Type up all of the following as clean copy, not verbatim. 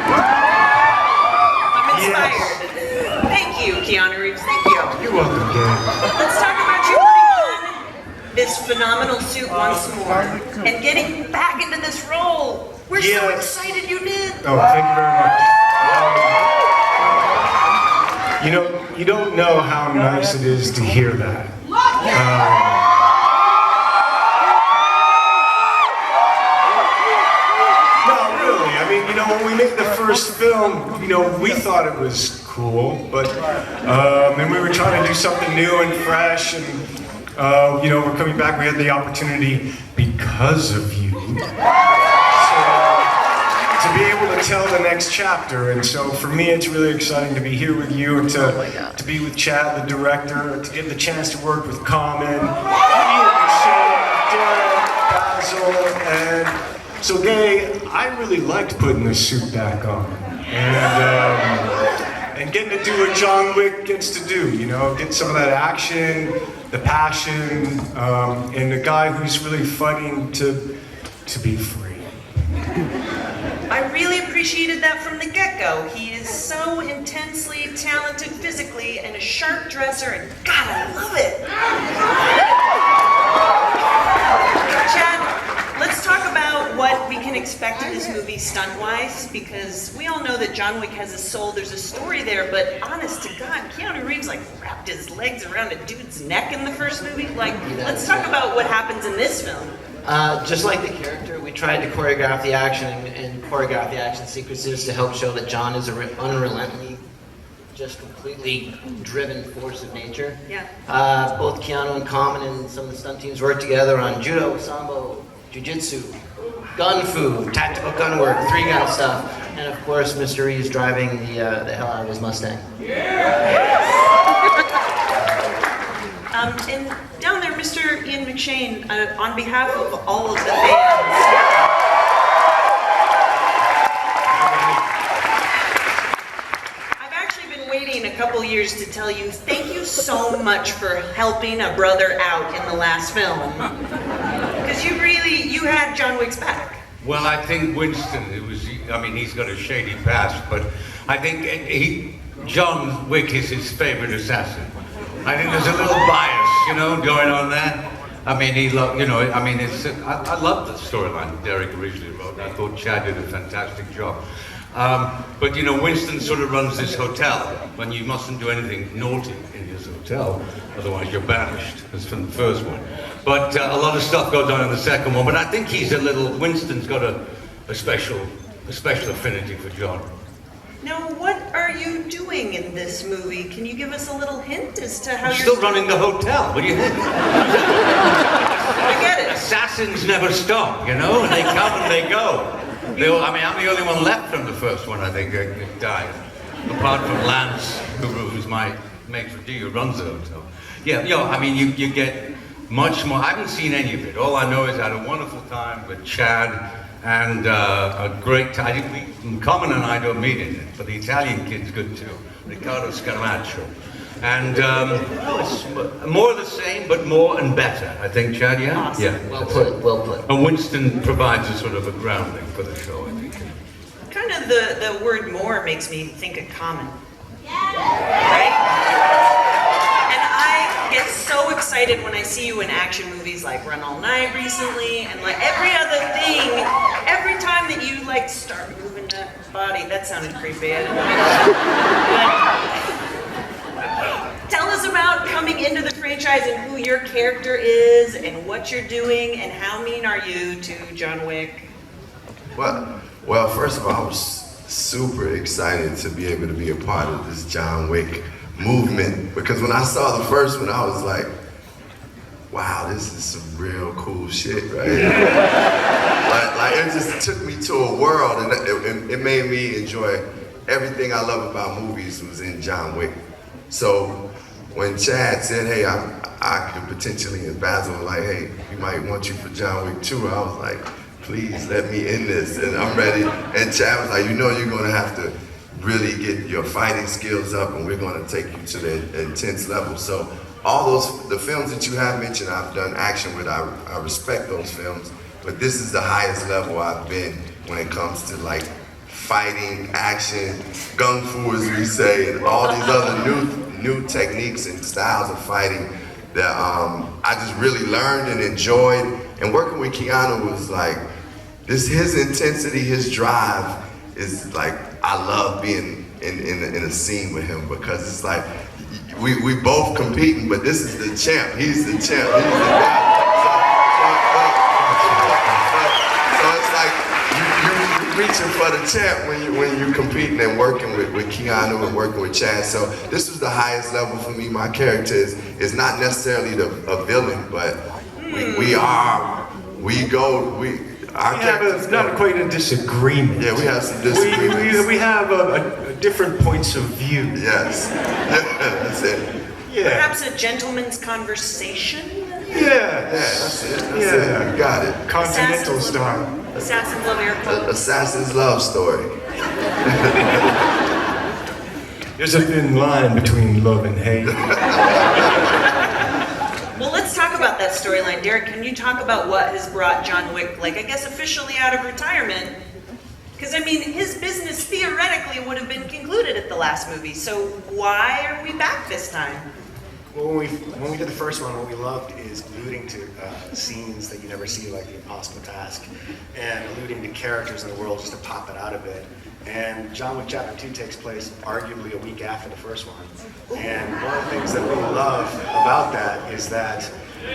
I'm inspired. Thank you, Keanu Reeves. Thank you. You're welcome, gang. Let's talk about you putting on this phenomenal suit once more and getting back into this role. We're so excited you did. Oh, thank you very much. You know, you don't know how nice it is to hear that. No, really. I mean, you know, when we made the first film, you know, we thought it was cool, but and we were trying to do something new and fresh, and you know, we're coming back. We had the opportunity because of you. To be able to tell the next chapter, and so for me it's really exciting to be here with you and to be with Chad, the director, to get the chance to work with Common, Ian, Michelle, Derek, Basil, and so Gay, I really liked putting this suit back on, and getting to do what John Wick gets to do, you know, get some of that action, the passion, and a guy who's really fighting to be free. I really appreciated that from the get-go. He is so intensely talented physically and a sharp dresser, and God, I love it. Chad, let's talk about what we can expect in this movie stunt-wise, because we all know that John Wick has a soul, there's a story there, but honest to God, Keanu Reeves like wrapped his legs around a dude's neck in the first movie. Like, let's talk about what happens in this film. Just like the character, we tried to choreograph the action and choreograph the action sequences to help show that John is an unrelentingly, just completely driven force of nature. Yeah. Both Keanu and Common and some of the stunt teams worked together on judo, sambo, jiu-jitsu, gun fu, tactical gun work, three-gun stuff, and of course Mr. Reeves driving the hell out of his Mustang. And down there, Mr. Ian McShane, on behalf of all of the fans, I've actually been waiting a couple years to tell you thank you so much for helping a brother out in the last film. Because you had John Wick's back. Well, I think Winston, he's got a shady past, but I think John Wick is his favorite assassin. I think there's a little bias, you know, going on there. I mean, I love the storyline Derek originally wrote. I thought Chad did a fantastic job. But, you know, Winston sort of runs this hotel, and you mustn't do anything naughty in his hotel, otherwise you're banished, as from the first one. But a lot of stuff goes on in the second one, but I think Winston's got a special affinity for John. Now, what are you doing in this movie? Can you give us a little hint as to how you're still running the hotel. What do you think? I get it. Assassins never stop, you know, and they come and they go. I'm the only one left from the first one, I think, that died. Apart from Lance, who's my maitre d', who runs the hotel. Yeah, you know, I mean, you get much more. I haven't seen any of it. All I know is I had a wonderful time with Chad. And a great time. Common and I don't meet in it, but the Italian kid's good too. Riccardo Scarmaccio. And it's more of the same, but more and better. I think, Chad, yeah? Awesome. Yeah. Well put, well put. And Winston provides a sort of a grounding for the show, I think. Kind of the word more makes me think of Common. Right? And I get so excited when I see you in action movies like Run All Night recently, and like every other thing, every time that you like start moving that body, that sounded creepy, I didn't know. Tell us about coming into the franchise and who your character is and what you're doing and how mean are you to John Wick? Well, first of all, I was super excited to be able to be a part of this John Wick movement, because when I saw the first one, I was like, wow, this is some real cool shit, right? like it just took me to a world, and it made me enjoy everything I love about movies was in John Wick. So when Chad said, hey, I could potentially, and Basil was like, hey, we might want you for John Wick 2, I was like, please let me in this, and I'm ready. And Chad was like, you know you're gonna have to really get your fighting skills up, and we're gonna take you to the intense level. So all the films that you have mentioned, I've done action with, I respect those films, but this is the highest level I've been when it comes to like fighting, action, gung fu as we say, and all these other new techniques and styles of fighting that I just really learned and enjoyed. And working with Keanu was like, his intensity, his drive is like, I love being in a scene with him because it's like, we both competing, but this is the champ, he's the champ, he's the guy. So it's like, you're reaching for the champ when you're competing and working with Keanu and working with Chad. So this was the highest level for me. My character is not necessarily a villain, but our characters not quite a disagreement. Yeah, we have some disagreements. We have a different points of view. Yes, that's it. Yeah. Perhaps a gentleman's conversation? Yeah, that's it. You got it. Continental style. Assassins love air quotes. Assassin's love story. There's a thin line between love and hate. Well, let's talk about that storyline. Derek, can you talk about what has brought John Wick, like, I guess officially out of retirement? Because, I mean, his business theoretically would have been concluded at the last movie, so why are we back this time? Well, when we did the first one, what we loved is alluding to scenes that you never see, like the Impossible Task, and alluding to characters in the world just to pop it out of it. And John Wick Chapter 2 takes place arguably a week after the first one. And one of the things that we love about that is that,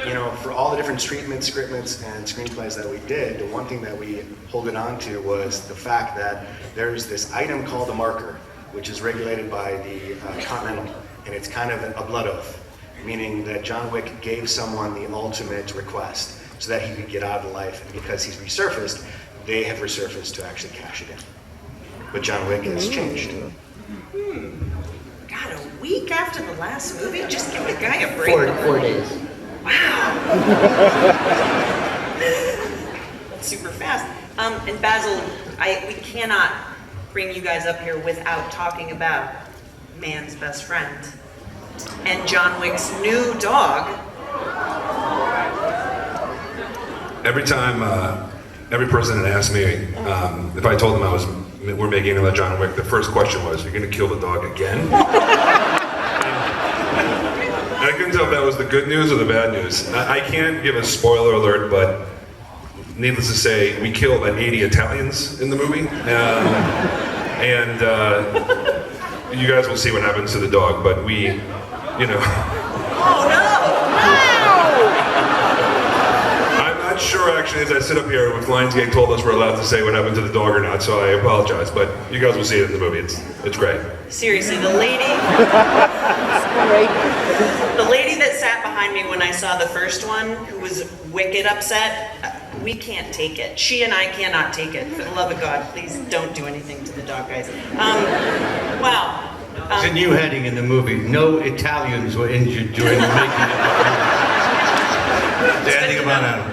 you know, for all the different treatments, scriptments, and screenplays that we did, the one thing that we holded on to was the fact that there's this item called a marker, which is regulated by the Continental, and it's kind of a blood oath, meaning that John Wick gave someone the ultimate request so that he could get out of life, and because he's resurfaced, they have resurfaced to actually cash it in. But John Wick has changed. God, a week after the last movie? Just give the guy a break. 4 days. Wow. That's super fast. And Basil, we cannot bring you guys up here without talking about man's best friend and John Wick's new dog. Every time, every person that asked me if I told them we're making another John Wick, the first question was, "You're going to kill the dog again?" And I couldn't tell if that was the good news or the bad news. I can't give a spoiler alert, but needless to say, we kill about 80 Italians in the movie, and you guys will see what happens to the dog. But we, you know. Oh no! I'm not sure actually, as I sit up here, if Lionsgate told us we're allowed to say what happened to the dog or not, so I apologize, but you guys will see it in the movie. It's great. Seriously, the lady that sat behind me when I saw the first one, who was wicked upset, we can't take it. She and I cannot take it. For the love of God, please don't do anything to the dog, guys. Wow. It's a new heading in the movie. No Italians were injured during the making of the movie. Say anything about that?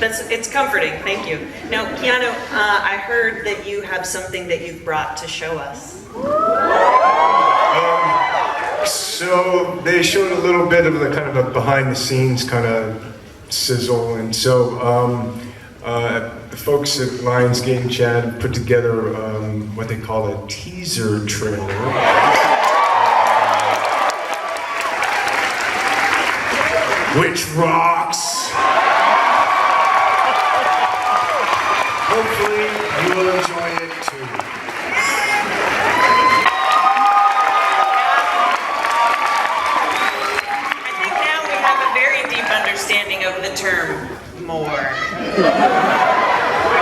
It's comforting, thank you. Now, Keanu, I heard that you have something that you've brought to show us. So they showed a little bit of the kind of a behind the scenes kind of sizzle, and so the folks at Lionsgate and Chad put together what they call a teaser trailer. Which rocks! Hopefully you will enjoy it too. I think now we have a very deep understanding of the term more.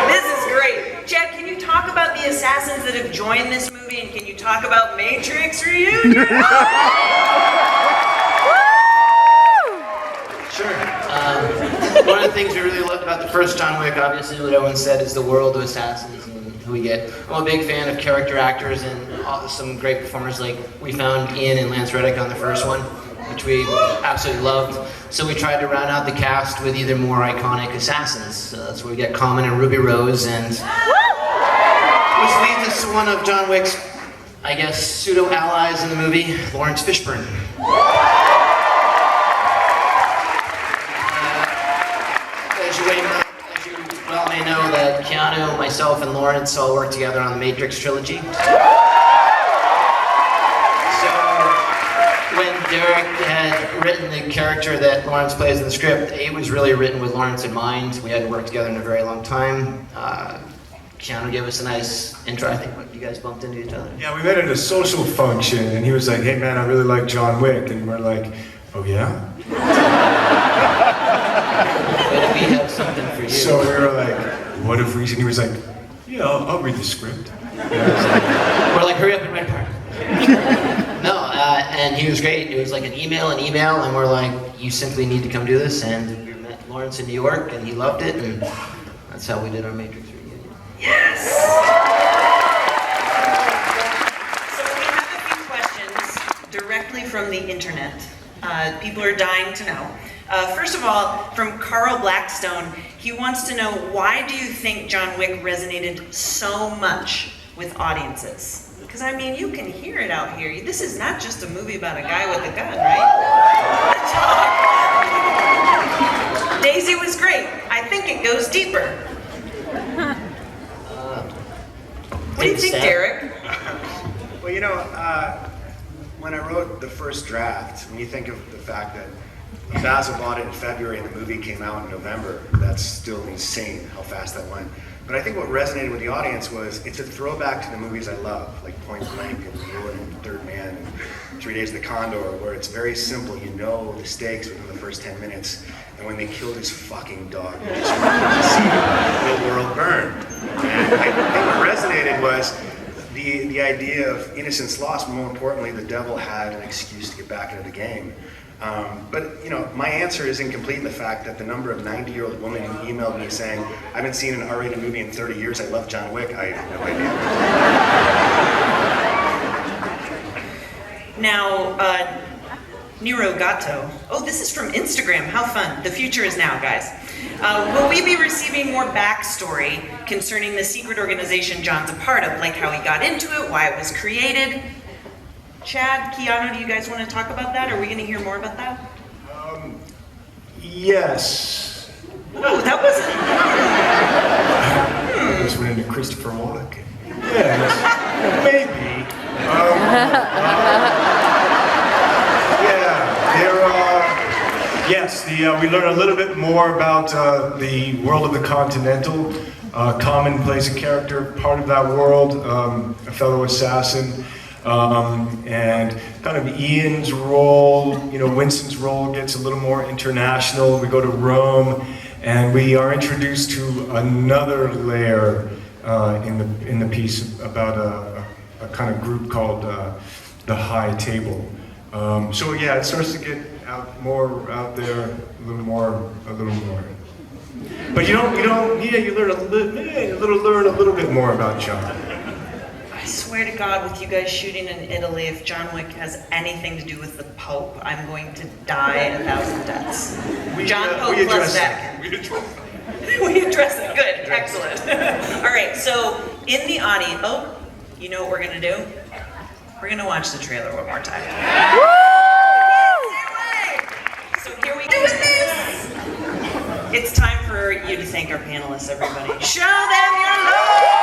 This is great. Chad, can you talk about the assassins that have joined this movie, and can you talk about Matrix Reunion? One of the things we really loved about the first John Wick, obviously what everyone said, is the world of assassins and who we get. I'm a big fan of character actors and some great performers, like we found Ian and Lance Reddick on the first one, which we absolutely loved. So we tried to round out the cast with either more iconic assassins. So that's where we get Common and Ruby Rose, and which leads us to one of John Wick's, I guess, pseudo-allies in the movie, Lawrence Fishburne. As you well may know, that Keanu Keanu, myself, and Lawrence all worked together on the Matrix trilogy. So when Derek had written the character that Lawrence plays in the script, it was really written with Lawrence in mind. We had to work together in a very long time. Keanu gave us a nice intro. I think you guys bumped into each other. Yeah, we met at a social function, and he was like, "Hey man, I really like John Wick," and we're like, "Oh yeah?" But we have something for you. So we were like, "What if we?" And he was like, "Yeah, I'll read the script." We're like, "Hurry up and write a part." No, and he was great. It was like an email, and we're like, "You simply need to come do this." And we met Lawrence in New York, and he loved it, and that's how we did our Matrix reunion. Yes! So we have a few questions directly from the internet. People are dying to know. First of all, from Carl Blackstone, he wants to know, why do you think John Wick resonated so much with audiences? Because I mean, you can hear it out here. This is not just a movie about a guy with a gun, right? Daisy was great. I think it goes deeper. What do you think, Derek? Well, you know, when I wrote the first draft, when you think of the fact that Basil bought it in February and the movie came out in November, that's still insane how fast that went. But I think what resonated with the audience was it's a throwback to the movies I love, like Point Blank and Ruin and Third Man and 3 Days of the Condor, where it's very simple. You know the stakes within the first 10 minutes. And when they killed his fucking dog, you just wanted to see the world burn. And I think what resonated was the idea of innocence lost, but more importantly, the devil had an excuse to get back into the game. But you know, my answer is incomplete in the fact that the number of 90-year-old women who emailed me saying, "I haven't seen an R-rated movie in 30 years, I love John Wick," I have no idea. Now, Nero Gatto. Oh, this is from Instagram. How fun. The future is now, guys. Will we be receiving more backstory concerning the secret organization John's a part of, like how he got into it, why it was created? Chad, Keanu, do you guys want to talk about that? Are we going to hear more about that? Yes. Oh, that wasn't... I just went into Christopher Walken. Yes, maybe. Yes, we learn a little bit more about the world of the Continental. Common plays a character, part of that world, a fellow assassin. And kind of Ian's role, you know, Winston's role gets a little more international. We go to Rome, and we are introduced to another layer in the piece about a kind of group called the High Table. So yeah, it starts to get more out there, a little more. But you learn a little bit more about John. I swear to God, with you guys shooting in Italy, if John Wick has anything to do with the Pope, I'm going to die 1,000 deaths. John Pope plus Vatican. We address it. Good. Excellent. All right, so in the audience, you know what we're going to do? We're going to watch the trailer one more time. So here we go with this. It's time for you to thank our panelists, everybody. Show them your love!